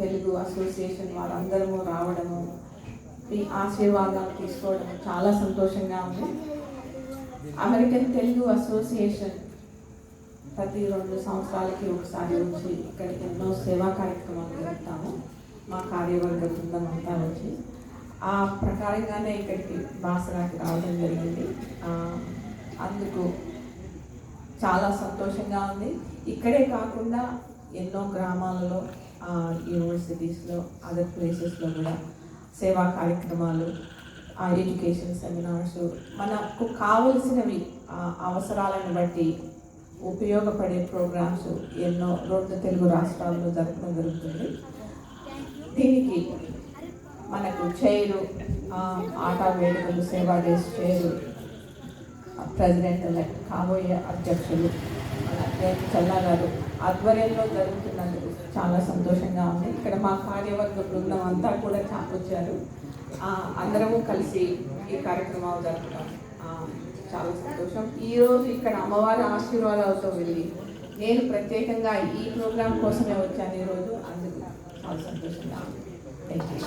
Telugu association వాళ్ళందరము రావడము, ఈ ఆశీర్వాదాలు తీసుకోవడం చాలా సంతోషంగా ఉంది. అమెరికన్ తెలుగు అసోసియేషన్ ప్రతి 2 సంవత్సరాలకి ఒకసారి వచ్చి ఇక్కడ ఎన్నో సేవా కార్యక్రమాలు జరుపుతాము. మా కార్యవర్గ బృందం అంతా వచ్చి ఆ ప్రకారంగానే ఇక్కడికి బాసరాకి రావడం జరిగింది. అందుకు చాలా సంతోషంగా ఉంది. ఇక్కడే కాకుండా ఎన్నో గ్రామాలలో, యూనివర్సిటీస్లో, అదర్ ప్లేసెస్లో కూడా సేవా కార్యక్రమాలు, ఎడ్యుకేషన్ సెమినార్స్, మనకు కావలసినవి అవసరాలను బట్టి ఉపయోగపడే ప్రోగ్రామ్స్ ఎన్నో 2 తెలుగు రాష్ట్రాల్లో జరపడం జరుగుతుంది. దీనికి మనకు చైరు, ఆటా వేడుకలు, సేవా డేస్ చైరు, ప్రెసిడెంట్ ఎలక్ట్ కాబోయే అధ్యక్షులు చల్లా గారు ఆధ్వర్యంలో జరుగుతున్నందుకు చాలా సంతోషంగా ఉంది. ఇక్కడ మా కార్యవర్గ బృందం అంతా కూడా వచ్చారు. అందరము కలిసి ఈ కార్యక్రమాలు జరుపుతాం. చాలా సంతోషం. ఈరోజు ఇక్కడ అమ్మవారి ఆశీర్వాదాలతో వెళ్ళి నేను ప్రత్యేకంగా ఈ ప్రోగ్రాం కోసమే వచ్చాను ఈరోజు. అందుకు చాలా సంతోషంగా ఉంది. Thank you.